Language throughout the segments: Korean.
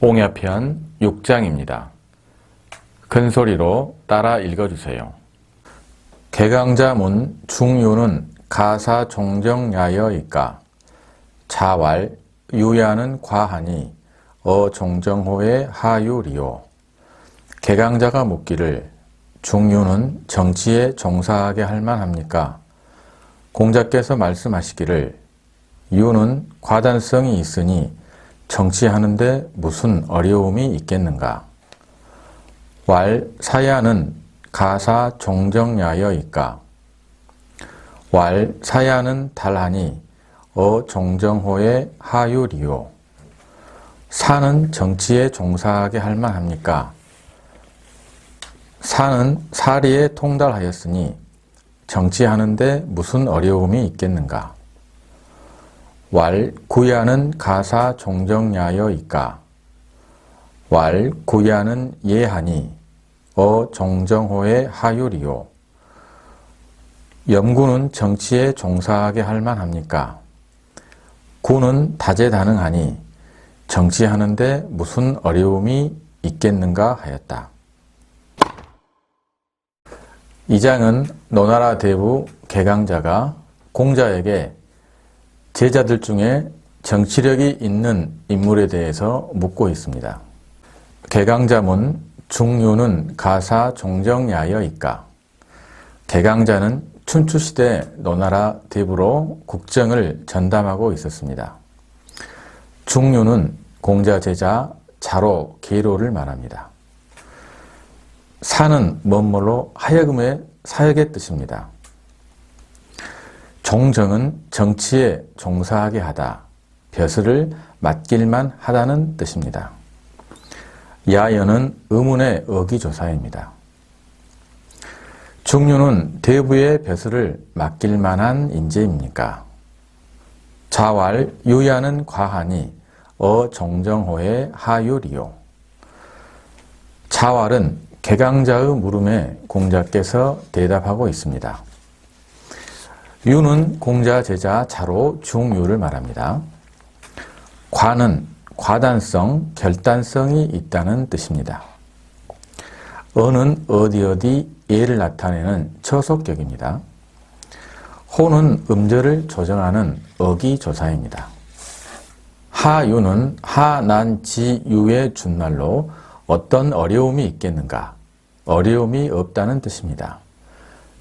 옹야편 6장입니다. 큰 소리로 따라 읽어주세요. 개강자문 중유는 가사종정야여이까 자왈 유야는 과하니 어종정호의 하유리요. 개강자가 묻기를 중유는 정치에 종사하게 할 만합니까? 공자께서 말씀하시기를 유는 과단성이 있으니 정치하는데 무슨 어려움이 있겠는가? 왈 사야는 가사 종정야여이까 왈 사야는 달하니 어종정호의 하유리요. 사는 정치에 종사하게 할 만합니까? 사는 사리에 통달하였으니 정치하는데 무슨 어려움이 있겠는가? 왈 구야는 가사 종정야여이까 왈 구야는 예하니 어종정호의 하유리요. 염구는 정치에 종사하게 할 만합니까? 구는 다재다능하니 정치하는데 무슨 어려움이 있겠는가 하였다. 이 장은 노나라 대부 개강자가 공자에게 제자들 중에 정치력이 있는 인물에 대해서 묻고 있습니다. 개강자문 중유는 가사 종정야여이까 개강자는 춘추시대 노나라 대부로 국정을 전담하고 있었습니다. 중유는 공자 제자 자로 계로를 말합니다. 사는 뭐뭐로 하여금의 사역의 뜻입니다. 종정은 정치에 종사하게 하다, 벼슬을 맡길만 하다는 뜻입니다. 야여는 의문의 어기조사입니다. 중유는 대부의 벼슬을 맡길 만한 인재입니까? 자왈 유야는 과하니 어종정호의 하유리요. 자왈은 개강자의 물음에 공자께서 대답하고 있습니다. 유는 공자 제자 자로 중유를 말합니다. 과는 과단성, 결단성이 있다는 뜻입니다. 어는 어디 예를 나타내는 처속격입니다. 호는 음절을 조정하는 어기조사입니다. 하유는 하난지유의 준말로 어떤 어려움이 있겠는가? 어려움이 없다는 뜻입니다.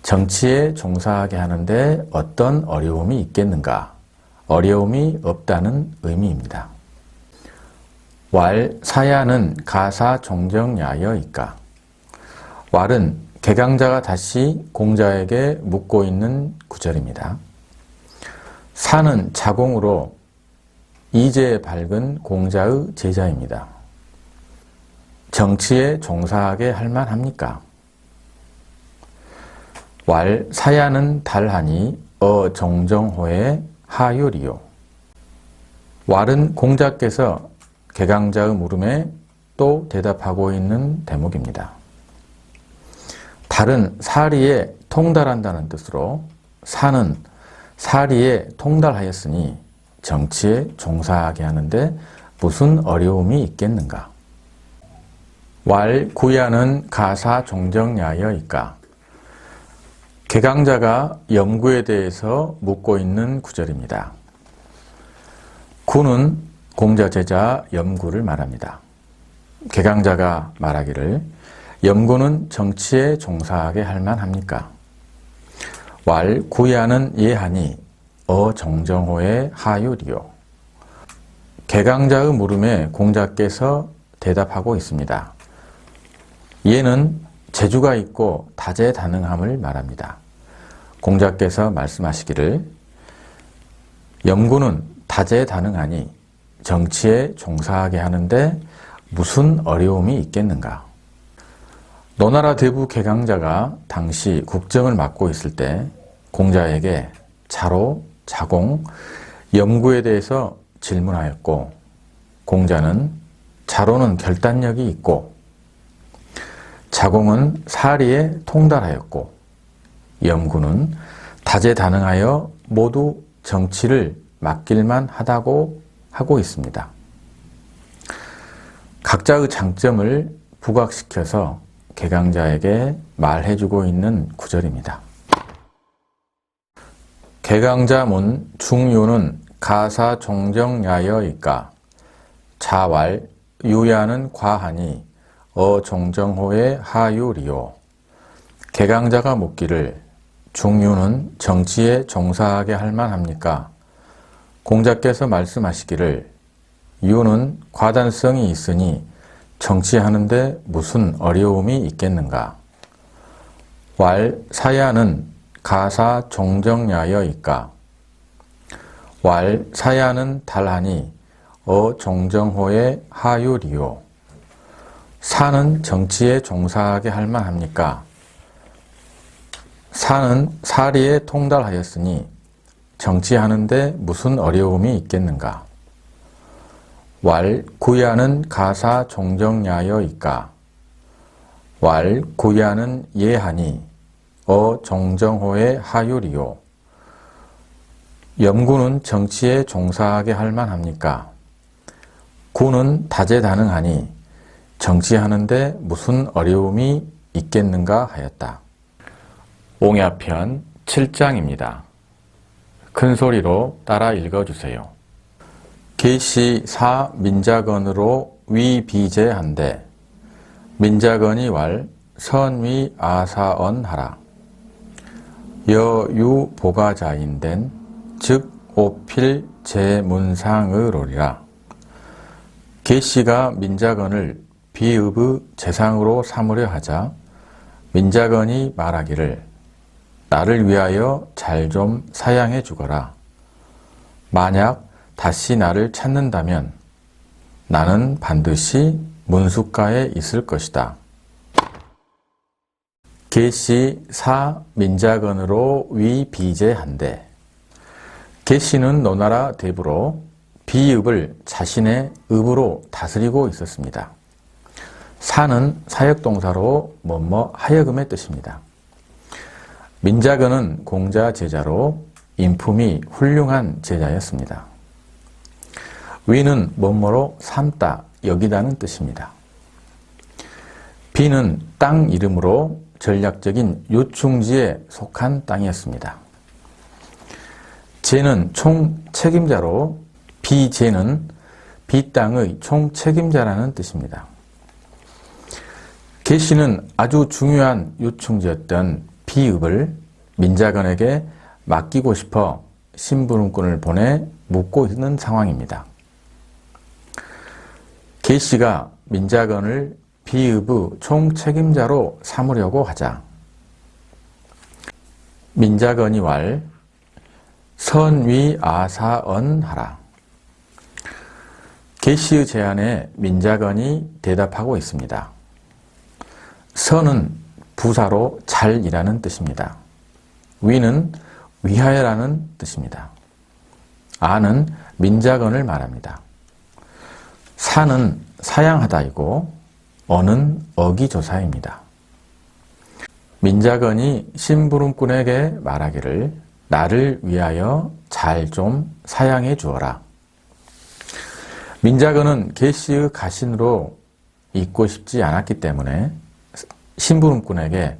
정치에 종사하게 하는데 어떤 어려움이 있겠는가? 어려움이 없다는 의미입니다. 왈 사야는 가사 종정야여이까 왈은 개강자가 다시 공자에게 묻고 있는 구절입니다. 사는 자공으로 이제에 밝은 공자의 제자입니다. 정치에 종사하게 할 만합니까? 왈 사야는 달하니 어종정호의 하유리요. 왈은 공자께서 개강자의 물음에 또 대답하고 있는 대목입니다. 달은 사리에 통달한다는 뜻으로 사는 사리에 통달하였으니 정치에 종사하게 하는데 무슨 어려움이 있겠는가? 왈 구야는 가사 종정야여이까 개강자가 염구에 대해서 묻고 있는 구절입니다. 구는 공자 제자 염구를 말합니다. 개강자가 말하기를 염구는 정치에 종사하게 할 만합니까? 왈 구야는 예하니 어종정호의 하유리요. 개강자의 물음에 공자께서 대답하고 있습니다. 예는 재주가 있고 다재다능함을 말합니다. 공자께서 말씀하시기를 염구는 다재다능하니 정치에 종사하게 하는데 무슨 어려움이 있겠는가? 노나라 대부 개강자가 당시 국정을 맡고 있을 때 공자에게 자로, 자공, 염구에 대해서 질문하였고 공자는 자로는 결단력이 있고 자공은 사리에 통달하였고 염구는 다재다능하여 모두 정치를 맡길만 하다고 하고 있습니다. 각자의 장점을 부각시켜서 개강자에게 말해주고 있는 구절입니다. 개강자문 중요는 가사 종정야여이까 자왈 유야는 과하니 어종정호의 하유리요. 개강자가 묻기를 중유는 정치에 종사하게 할 만합니까? 공자께서 말씀하시기를 유는 과단성이 있으니 정치하는데 무슨 어려움이 있겠는가? 왈 사야는 가사 종정야여이까 왈 사야는 달하니 어종정호의 하유리요. 사는 정치에 종사하게 할 만합니까? 사는 사리에 통달하였으니 정치하는데 무슨 어려움이 있겠는가? 왈 구야는 가사 종정야여이까 왈 구야는 예하니 어종정호의 하유리요. 염구는 정치에 종사하게 할 만합니까? 구는 다재다능하니 정치하는데 무슨 어려움이 있겠는가 하였다. 옹야편 7장입니다. 큰 소리로 따라 읽어주세요. 계시 사 민자건으로 위비제한데 민자건이 왈 선위 아사언하라. 여유 보가자인된 즉 오필 제문상의로리라. 계시가 민자건을 비읍의 재상으로 삼으려 하자 민자건이 말하기를 나를 위하여 잘 좀 사양해 주거라. 만약 다시 나를 찾는다면 나는 반드시 문숫가에 있을 것이다. 계시 사 민자건으로 위비제한데 계시는 노나라 대부로 비읍을 자신의 읍으로 다스리고 있었습니다. 사는 사역동사로 뭐뭐 하여금의 뜻입니다. 민자건은 공자 제자로 인품이 훌륭한 제자였습니다. 위는 뭐뭐로 삼다, 여기다는 뜻입니다. 비는 땅 이름으로 전략적인 요충지에 속한 땅이었습니다. 제는 총책임자로 비제는 비땅의 총책임자라는 뜻입니다. 계시는 아주 중요한 요충지였던 비읍을 민자건에게 맡기고 싶어 심부름꾼을 보내 묻고 있는 상황입니다. 계시가 민자건을 비읍의 총책임자로 삼으려고 하자 민자건이 왈 선위 아사언하라. 계시의 제안에 민자건이 대답하고 있습니다. 선은 부사로 잘이라는 뜻입니다. 위는 위하여라는 뜻입니다. 아는 민자건을 말합니다. 사는 사양하다이고 어는 어기조사입니다. 민자건이 심부름꾼에게 말하기를 나를 위하여 잘 좀 사양해 주어라. 민자건은 계시의 가신으로 있고 싶지 않았기 때문에 심부름꾼에게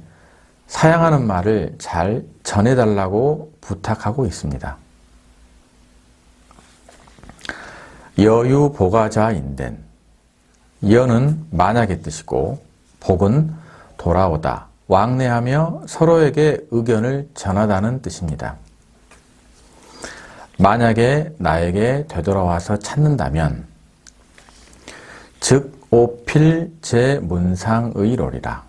사양하는 말을 잘 전해달라고 부탁하고 있습니다. 여유 보가자인된 여는 만약의 뜻이고 복은 돌아오다, 왕래하며 서로에게 의견을 전하다는 뜻입니다. 만약에 나에게 되돌아와서 찾는다면 즉 오필 제문상의로리라.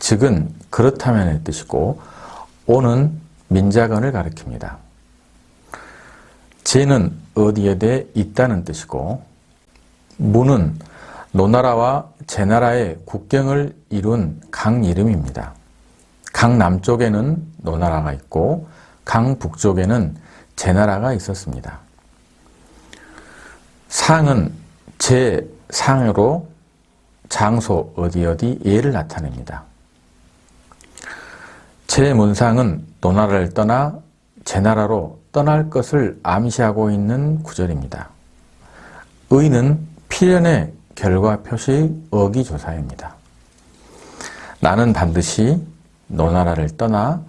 즉은 그렇다면의 뜻이고 오는 민자건을 가리킵니다. 제는 어디에 대해 있다는 뜻이고 문은 노나라와 제나라의 국경을 이룬 강 이름입니다. 강 남쪽에는 노나라가 있고 강 북쪽에는 제나라가 있었습니다. 상은 제상으로 장소 어디 예를 나타냅니다. 제문상은 노나라를 떠나 제나라로 떠날 것을 암시하고 있는 구절입니다. 의는 필연의 결과 표시 어기조사입니다. 나는 반드시 너 나라를 떠나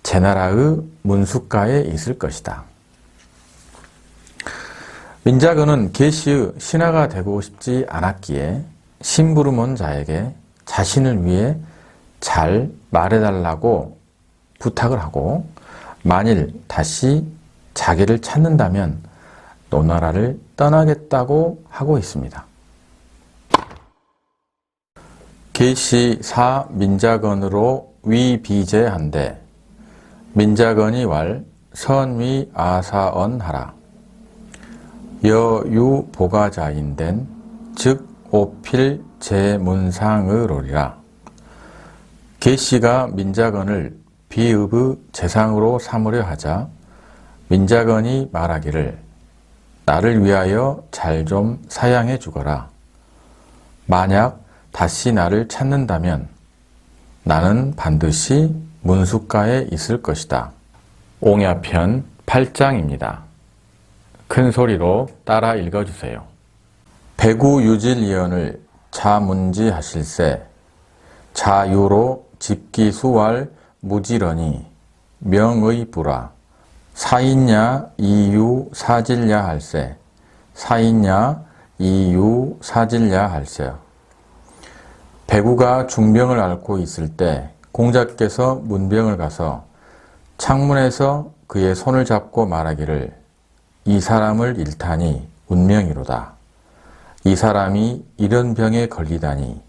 제 나라의 문숫가에 있을 것이다. 민자건은 계시의 신하가 되고 싶지 않았기에 심부름 자에게 자신을 위해 잘 말해달라고 부탁을 하고 만일 다시 자기를 찾는다면 노나라를 떠나겠다고 하고 있습니다. 계시 4 민자건으로 위비제한데 민자건이 왈 선위 아사언 하라. 여유 보가자인된 즉 오필 제문상의로리라. 계시가 민자건을 비읍의 재상으로 삼으려 하자 민자건이 말하기를 나를 위하여 잘 좀 사양해 주거라. 만약 다시 나를 찾는다면 나는 반드시 문숫가에 있을 것이다. 옹야편 8장입니다. 큰 소리로 따라 읽어주세요. 배구유질이언을 자문지하실세 자유로 집기수왈 무지러니 명의부라. 사인야 이유 사질야 할세 사인야 이유 사질야 할세. 배구가 중병을 앓고 있을 때 공자께서 문병을 가서 창문에서 그의 손을 잡고 말하기를 이 사람을 잃다니 운명이로다. 이 사람이 이런 병에 걸리다니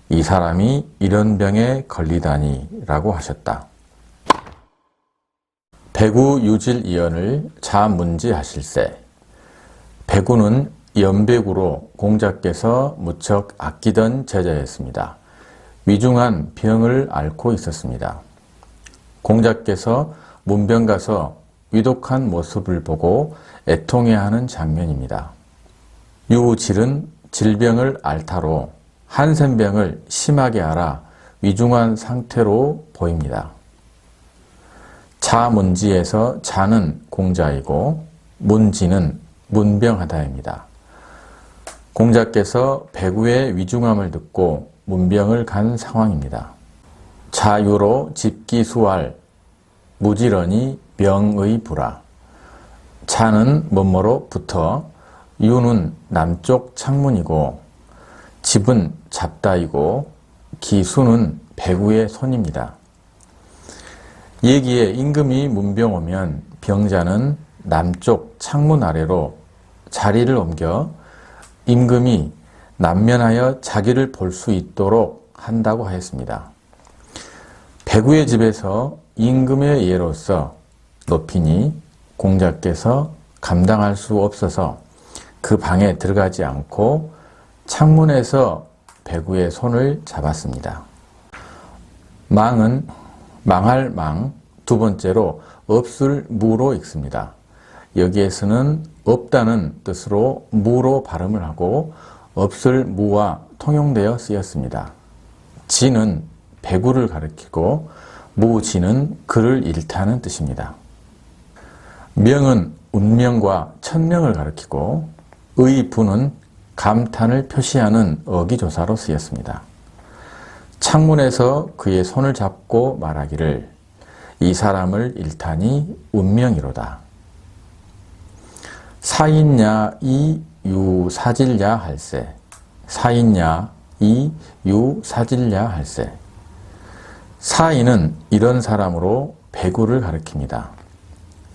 이 사람이 이런 병에 걸리다니 라고 하셨다. 배구 유질이언을 자문지하실세. 배구는 연배구로 공자께서 무척 아끼던 제자였습니다. 위중한 병을 앓고 있었습니다. 공자께서 문병 가서 위독한 모습을 보고 애통해하는 장면입니다. 유질은 질병을 앓다로 한센병을 심하게 앓아 위중한 상태로 보입니다. 자문지에서 자는 공자이고 문지는 문병하다입니다. 공자께서 배구의 위중함을 듣고 문병을 간 상황입니다. 자유로 집기수할 무지러니 명의부라. 자는 뭐뭐로 붙어 유는 남쪽 창문이고 집은 잡다이고 기수는 배구의 손입니다. 얘기에 임금이 문병 오면 병자는 남쪽 창문 아래로 자리를 옮겨 임금이 남면하여 자기를 볼 수 있도록 한다고 하였습니다. 배구의 집에서 임금의 예로서 높이니 공자께서 감당할 수 없어서 그 방에 들어가지 않고 창문에서 배구의 손을 잡았습니다. 망은 망할 망, 두 번째로 없을 무로 읽습니다. 여기에서는 없다는 뜻으로 무로 발음을 하고 없을 무와 통용되어 쓰였습니다. 지는 배구를 가리키고 무지는 그를 잃다는 뜻입니다. 명은 운명과 천명을 가리키고 의부는 감탄을 표시하는 어기조사로 쓰였습니다. 창문에서 그의 손을 잡고 말하기를 이 사람을 잃다니 운명이로다. 사인야 이 유사질야 할세. 사인야 이 유사질야 할세. 사인은 이런 사람으로 배구를 가리킵니다.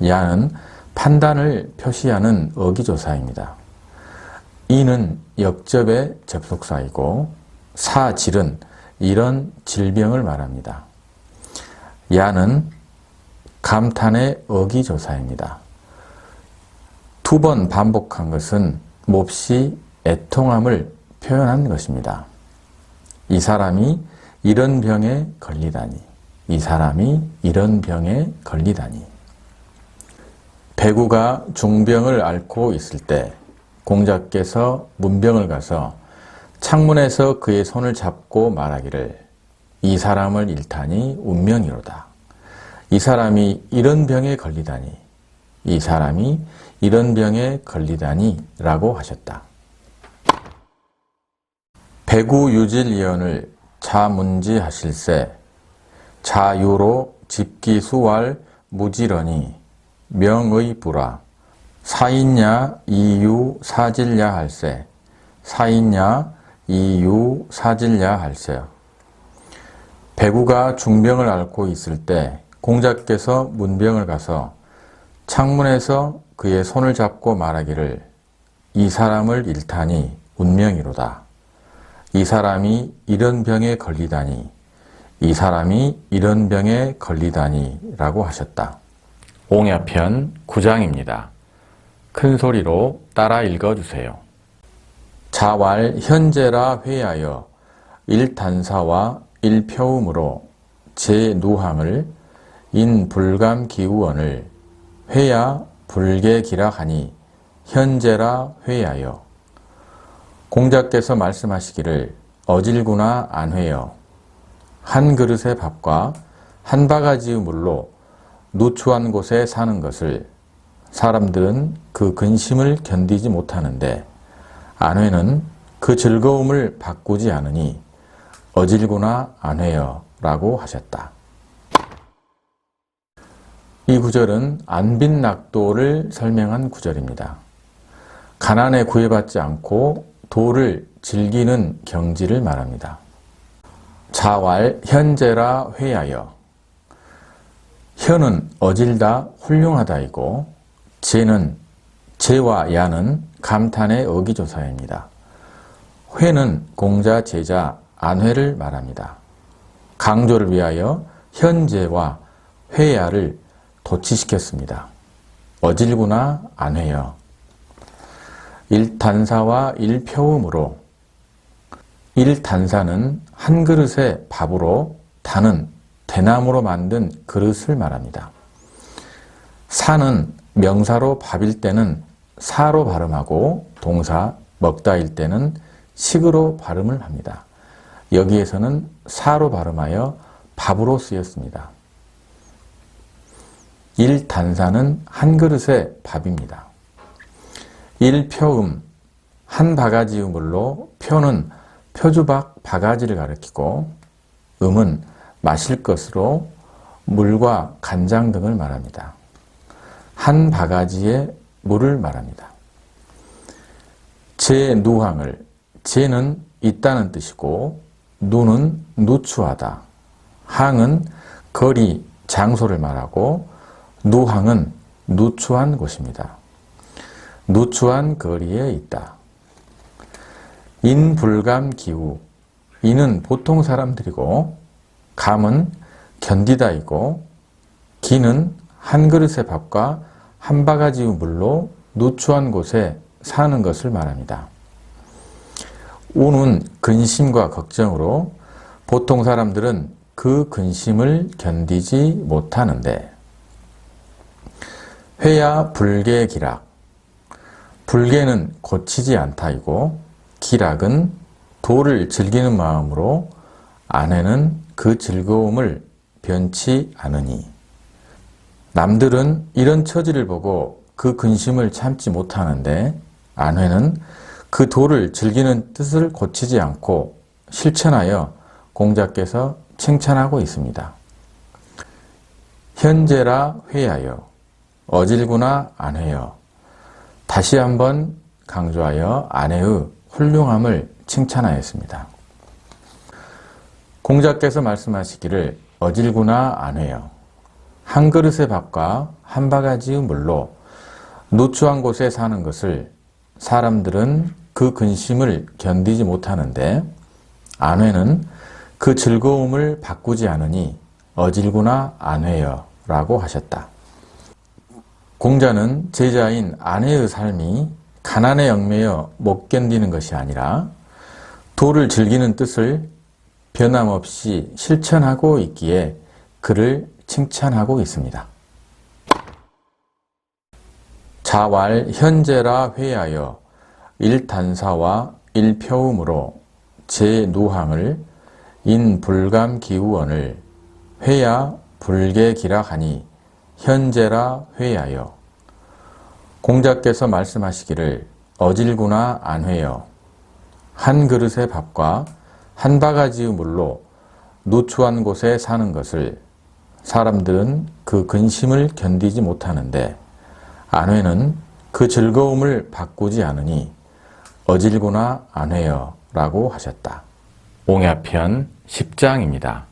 야는 판단을 표시하는 어기조사입니다. 이는 역접의 접속사이고 사질은 이런 질병을 말합니다. 야는 감탄의 어기조사입니다. 두 번 반복한 것은 몹시 애통함을 표현한 것입니다. 이 사람이 이런 병에 걸리다니, 이 사람이 이런 병에 걸리다니. 배구가 중병을 앓고 있을 때 공자께서 문병을 가서 창문에서 그의 손을 잡고 말하기를 이 사람을 잃다니 운명이로다. 이 사람이 이런 병에 걸리다니, 이 사람이 이런 병에 걸리다니 라고 하셨다. 배구유질이언을 자문지하실세 자유로 집기수왈 무지러니 명의부라 사인야 이유 사질야 할세 사인야 이유 사질야 할세. 배구가 중병을 앓고 있을 때 공자께서 문병을 가서 창문에서 그의 손을 잡고 말하기를 이 사람을 일타니 운명이로다. 이 사람이 이런 병에 걸리다니 이 사람이 이런 병에 걸리다니 라고 하셨다. 옹야편 9장입니다. 큰 소리로 따라 읽어주세요. 자왈 현재라 회하여 일단사와 일표음으로 제누항을 인불감기우언을 회야 불개기라하니 현재라 회하여. 공자께서 말씀하시기를 어질구나 안회여 한 그릇의 밥과 한 바가지의 물로 누추한 곳에 사는 것을 사람들은 그 근심을 견디지 못하는데 안회는 그 즐거움을 바꾸지 않으니 어질구나 안회여 라고 하셨다. 이 구절은 안빈낙도를 설명한 구절입니다. 가난에 구애받지 않고 도를 즐기는 경지를 말합니다. 자왈 현재라 회하여. 현은 어질다 훌륭하다이고 제는 제와 야는 감탄의 어기조사입니다. 회는 공자 제자 안회를 말합니다. 강조를 위하여 현재와 회야를 도치시켰습니다. 어질구나 안회여. 일단사와 일표음으로. 일단사는 한 그릇의 밥으로 다는 대나무로 만든 그릇을 말합니다. 사는 명사로 밥일 때는 사로 발음하고 동사 먹다일 때는 식으로 발음을 합니다. 여기에서는 사로 발음하여 밥으로 쓰였습니다. 일단사는 한 그릇의 밥입니다. 일표음, 한 바가지의 물로 표는 표주박 바가지를 가리키고 음은 마실 것으로 물과 간장 등을 말합니다. 한 바가지의 물을 말합니다. 제누항을, 제는 있다는 뜻이고 누는 누추하다. 항은 거리, 장소를 말하고 누항은 누추한 곳입니다. 누추한 거리에 있다. 인불감기우, 인은 보통 사람들이고 감은 견디다이고 기는 한 그릇의 밥과 한 바가지의 물로 누추한 곳에 사는 것을 말합니다. 우는 근심과 걱정으로 보통 사람들은 그 근심을 견디지 못하는데 회야 불개기락, 불개는 고치지 않다이고 기락은 도를 즐기는 마음으로 안회는 그 즐거움을 변치 않으니. 남들은 이런 처지를 보고 그 근심을 참지 못하는데 안회는 그 도를 즐기는 뜻을 고치지 않고 실천하여 공자께서 칭찬하고 있습니다. 현재라 회하여 어질구나 안회여. 다시 한번 강조하여 안회의 훌륭함을 칭찬하였습니다. 공자께서 말씀하시기를 어질구나 안회여 한 그릇의 밥과 한 바가지의 물로 누추한 곳에 사는 것을 사람들은 그 근심을 견디지 못하는데 안회는 그 즐거움을 바꾸지 않으니 어질구나 안회여 라고 하셨다. 공자는 제자인 안회의 삶이 가난에 얽매여 못 견디는 것이 아니라 도를 즐기는 뜻을 변함없이 실천하고 있기에 그를 칭찬하고 있습니다. 자왈 현재라 회하여 일단사와 일표음으로 제누항을 인불감기우언을 회야 불개기라하니 현재라 회하여. 공자께서 말씀하시기를 어질구나 안회여 한 그릇의 밥과 한 바가지의 물로 누추한 곳에 사는 것을 사람들은 그 근심을 견디지 못하는데 안회는 그 즐거움을 바꾸지 않으니 어질구나 안회여 라고 하셨다. 옹야편 10장입니다.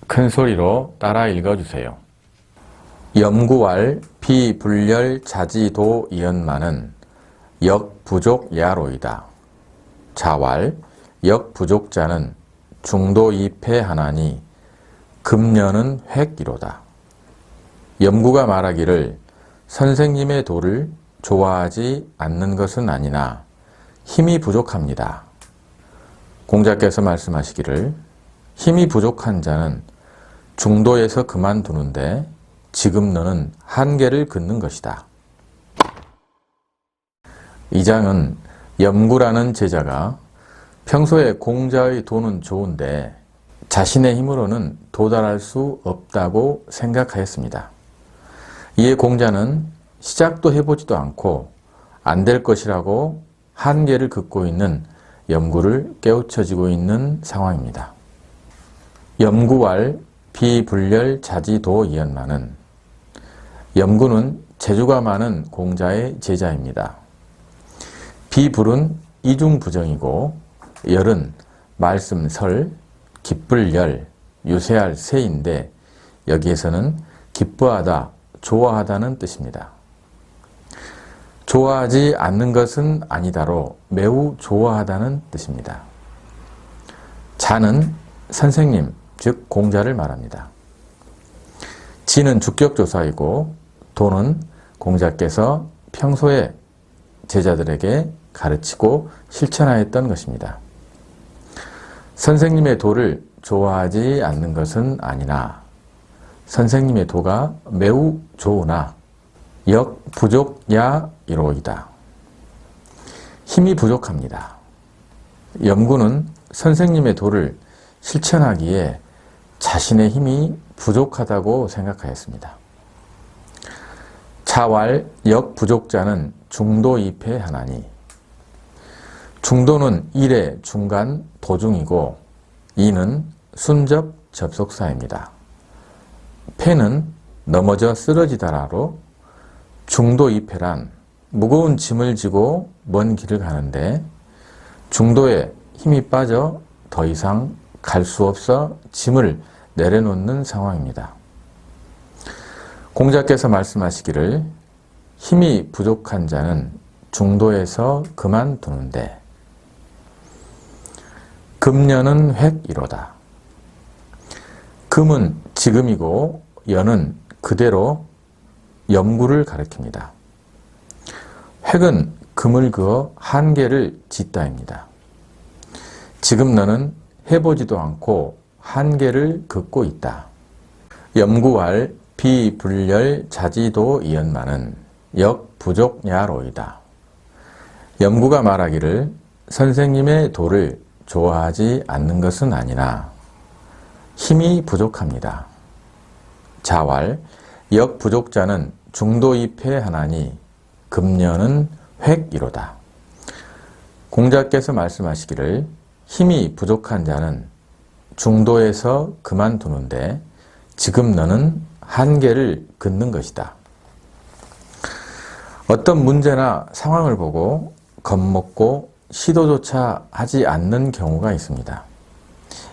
큰 소리로 따라 읽어주세요. 염구왈 비불렬 자지도 이연만은 역부족 야로이다. 자왈 역부족자는 중도이패하나니 금년은 획이로다. 염구가 말하기를 선생님의 도를 좋아하지 않는 것은 아니나 힘이 부족합니다. 공자께서 말씀하시기를 힘이 부족한 자는 중도에서 그만두는데 지금 너는 한계를 긋는 것이다. 이 장은 염구라는 제자가 평소에 공자의 도는 좋은데 자신의 힘으로는 도달할 수 없다고 생각하였습니다. 이에 공자는 시작도 해보지도 않고 안 될 것이라고 한계를 긋고 있는 염구를 깨우쳐지고 있는 상황입니다. 염구왈 비불렬 자지도 이연만은 염구는 재주가 많은 공자의 제자입니다. 비불은 이중부정이고 열은 말씀 설, 기쁠 열, 유세할 세인데 여기에서는 기뻐하다, 좋아하다는 뜻입니다. 좋아하지 않는 것은 아니다로 매우 좋아하다는 뜻입니다. 자는 선생님, 즉 공자를 말합니다. 지는 주격조사이고 도는 공자께서 평소에 제자들에게 가르치고 실천하였던 것입니다. 선생님의 도를 좋아하지 않는 것은 아니나 선생님의 도가 매우 좋으나 역부족야 이로이다. 힘이 부족합니다. 염구는 선생님의 도를 실천하기에 자신의 힘이 부족하다고 생각하였습니다. 자왈 역부족자는 중도이패하나니 중도는 일의 중간 도중이고 이는 순접 접속사입니다. 패는 넘어져 쓰러지다라로 중도이패란 무거운 짐을 지고 먼 길을 가는데 중도에 힘이 빠져 더 이상 갈 수 없어 짐을 내려놓는 상황입니다. 공자께서 말씀하시기를 힘이 부족한 자는 중도에서 그만두는데 금년은 획이로다. 금은 지금이고 연은 그대로 염구를 가리킵니다. 획은 금을 그어 한계를 짓다입니다. 지금 너는 해보지도 않고 한계를 긋고 있다. 염구왈 비불렬 자지도 이연만은 역부족야로이다. 염구가 말하기를 선생님의 도를 좋아하지 않는 것은 아니나 힘이 부족합니다. 자왈 역부족자는 중도이패하나니 금년은 획이로다. 공자께서 말씀하시기를 힘이 부족한 자는 중도에서 그만두는데 지금 너는 한계를 긋는 것이다. 어떤 문제나 상황을 보고 겁먹고 시도조차 하지 않는 경우가 있습니다.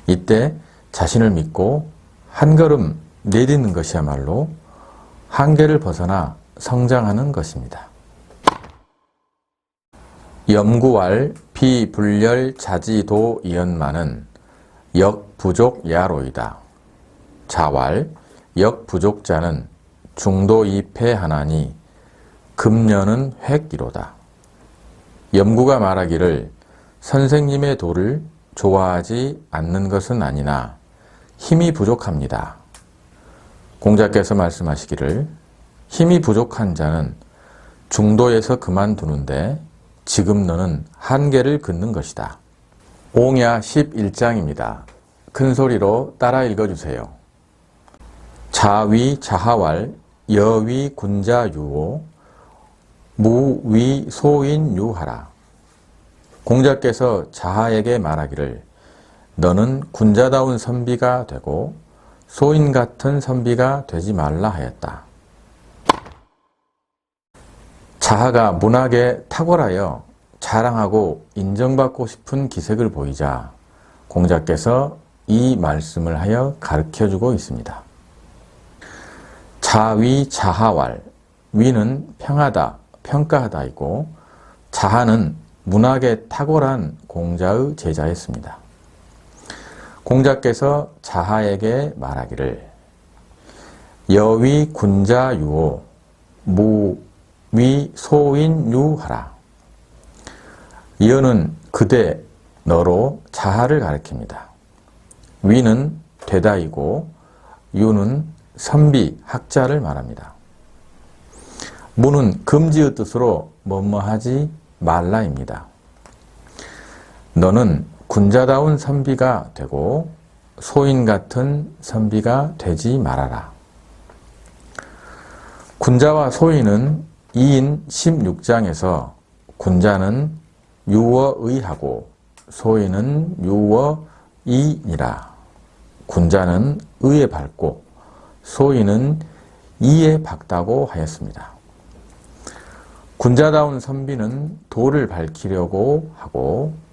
이때 자신을 믿고 한 걸음 내딛는 것이야말로 한계를 벗어나 성장하는 것입니다. 염구왈 비불렬 자지도 이연만은 역부족야로이다. 자왈 역부족자는 중도이패하나니 금년은 획이로다. 염구가 말하기를 선생님의 도를 좋아하지 않는 것은 아니나 힘이 부족합니다. 공자께서 말씀하시기를 힘이 부족한 자는 중도에서 그만두는데 지금 너는 한계를 긋는 것이다. 옹야 11장입니다. 큰 소리로 따라 읽어주세요. 자위 자하왈 여위 군자 유오 무위 소인 유하라. 공자께서 자하에게 말하기를 너는 군자다운 선비가 되고 소인 같은 선비가 되지 말라 하였다. 자하가 문학에 탁월하여 자랑하고 인정받고 싶은 기색을 보이자 공자께서 이 말씀을 하여 가르쳐주고 있습니다. 자위 자하왈, 위는 평하다, 평가하다이고 자하는 문학에 탁월한 공자의 제자였습니다. 공자께서 자하에게 말하기를 여위 군자유오 무위 소인유하라. 여는 그대, 너로 자하를 가리킵니다. 위는 되다이고 유는 선비, 학자를 말합니다. 무는 금지의 뜻으로 뭐뭐하지 말라입니다. 너는 군자다운 선비가 되고 소인 같은 선비가 되지 말아라. 군자와 소인은 2인 16장에서 군자는 유어의하고 소인은 유어이니라. 군자는 의에 밝고 소인은 이에 밝다고 하였습니다. 군자다운 선비는 도를 밝히려고 하고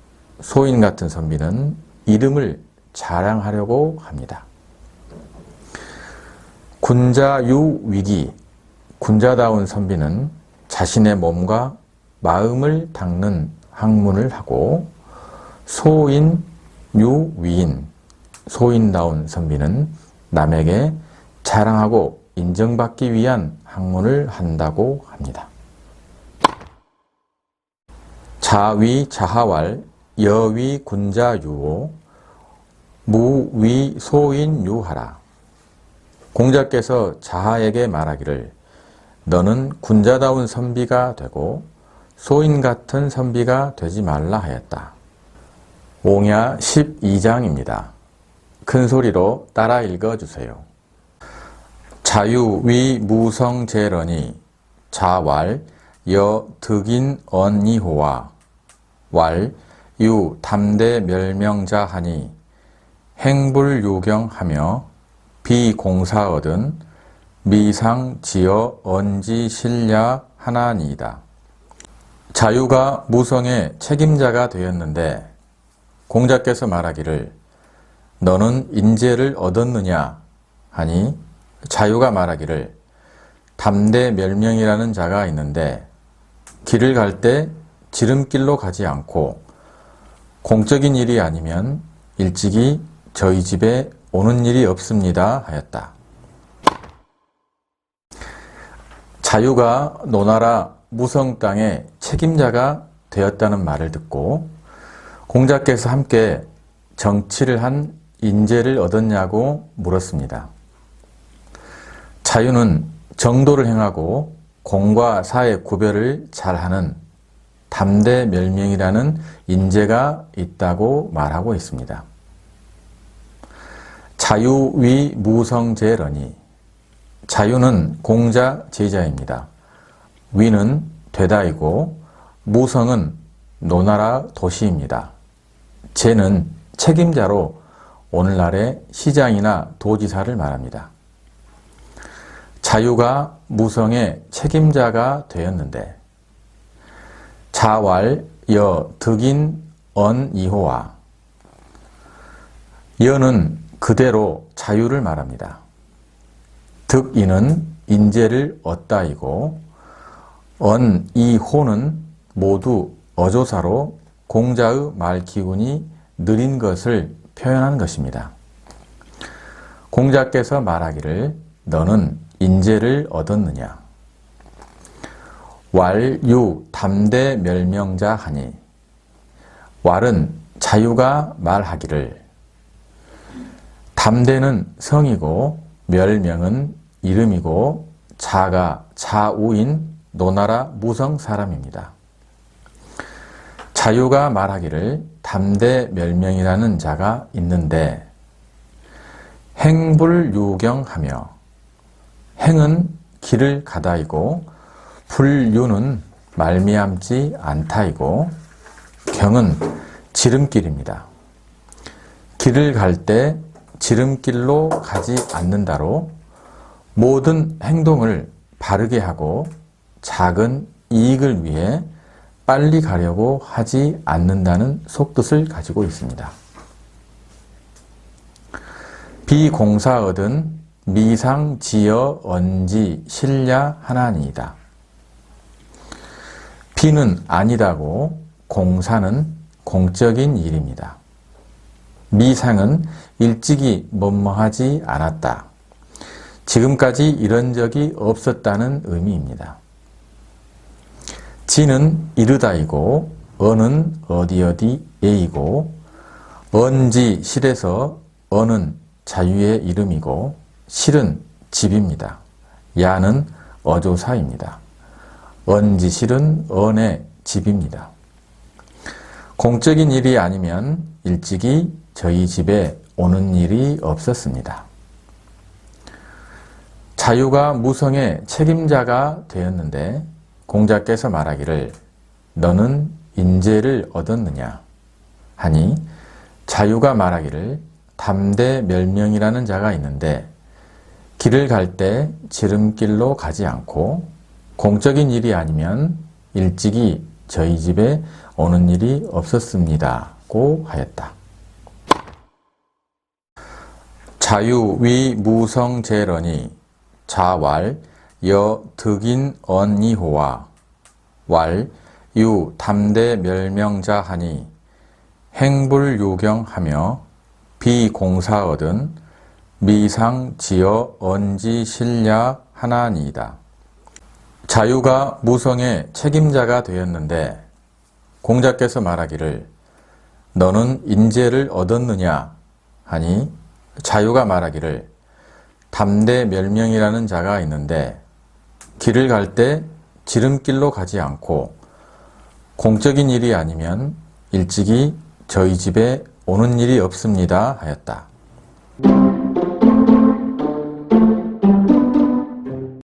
소인 같은 선비는 이름을 자랑하려고 합니다. 군자유위기, 군자다운 선비는 자신의 몸과 마음을 닦는 학문을 하고 소인유위인, 소인다운 선비는 남에게 자랑하고 인정받기 위한 학문을 한다고 합니다. 자위 자하왈 여위 군자유오 무위 소인유하라. 공자께서 자하에게 말하기를 너는 군자다운 선비가 되고 소인 같은 선비가 되지 말라 하였다. 옹야 12장입니다. 큰 소리로 따라 읽어주세요. 자유위 무성제러니 자왈 여 득인 언이호와 왈 유 담대 멸명자하니 행불유경하며 비공사얻은 미상지어 언지실야 하나니이다. 자유가 무성의 책임자가 되었는데 공자께서 말하기를 너는 인재를 얻었느냐 하니 자유가 말하기를 담대 멸명이라는 자가 있는데 길을 갈 때 지름길로 가지 않고 공적인 일이 아니면 일찍이 저희 집에 오는 일이 없습니다 하였다. 자유가 노나라 무성 땅의 책임자가 되었다는 말을 듣고 공자께서 함께 정치를 한 인재를 얻었냐고 물었습니다. 자유는 정도를 행하고 공과 사의 구별을 잘하는 담대멸명이라는 인재가 있다고 말하고 있습니다. 자유위 무성제러니 자유는 공자 제자입니다. 위는 되다이고 무성은 노나라 도시입니다. 제는 책임자로 오늘날의 시장이나 도지사를 말합니다. 자유가 무성의 책임자가 되었는데 자왈 여 득인 언이호와 여는 그대로 자유를 말합니다. 득인은 인재를 얻다이고 언이호는 모두 어조사로 공자의 말 기운이 느린 것을 표현한 것입니다. 공자께서 말하기를 너는 인재를 얻었느냐? 왈유 담대 멸명자 하니 왈은 자유가 말하기를 담대는 성이고 멸명은 이름이고 자가 자우인 노나라 무성 사람입니다. 자유가 말하기를 담대 멸명이라는 자가 있는데 행불유경하며 행은 길을 가다이고 불유는 말미암지 않다이고 경은 지름길입니다. 길을 갈 때 지름길로 가지 않는다로 모든 행동을 바르게 하고 작은 이익을 위해 빨리 가려고 하지 않는다는 속뜻을 가지고 있습니다. 비공사 얻은 미상 지어 언지 실야 하나니이다. 비는 아니다고 공사는 공적인 일입니다. 미상은 일찍이 뭐뭐하지 않았다. 지금까지 이런 적이 없었다는 의미입니다. 지는 이르다이고 언은 어디에이고 언지 실에서 언은 자유의 이름이고 실은 집입니다. 야는 어조사입니다. 언지실은 언의 집입니다. 공적인 일이 아니면 일찍이 저희 집에 오는 일이 없었습니다. 자유가 무성의 책임자가 되었는데 공자께서 말하기를 너는 인재를 얻었느냐 하니 자유가 말하기를 담대멸명이라는 자가 있는데 길을 갈 때 지름길로 가지 않고 공적인 일이 아니면 일찍이 저희 집에 오는 일이 없었습니다고 하였다. 자유 위 무성제러니 자왈 여 득인 언이호와 왈 유 담대멸명자 하니 행불요경하며 비공사 얻은 미상 지어 언지 실야 하나니이다. 자유가 무성의 책임자가 되었는데 공자께서 말하기를 너는 인재를 얻었느냐 하니 자유가 말하기를 담대멸명이라는 자가 있는데 길을 갈 때 지름길로 가지 않고 공적인 일이 아니면 일찍이 저희 집에 오는 일이 없습니다 하였다.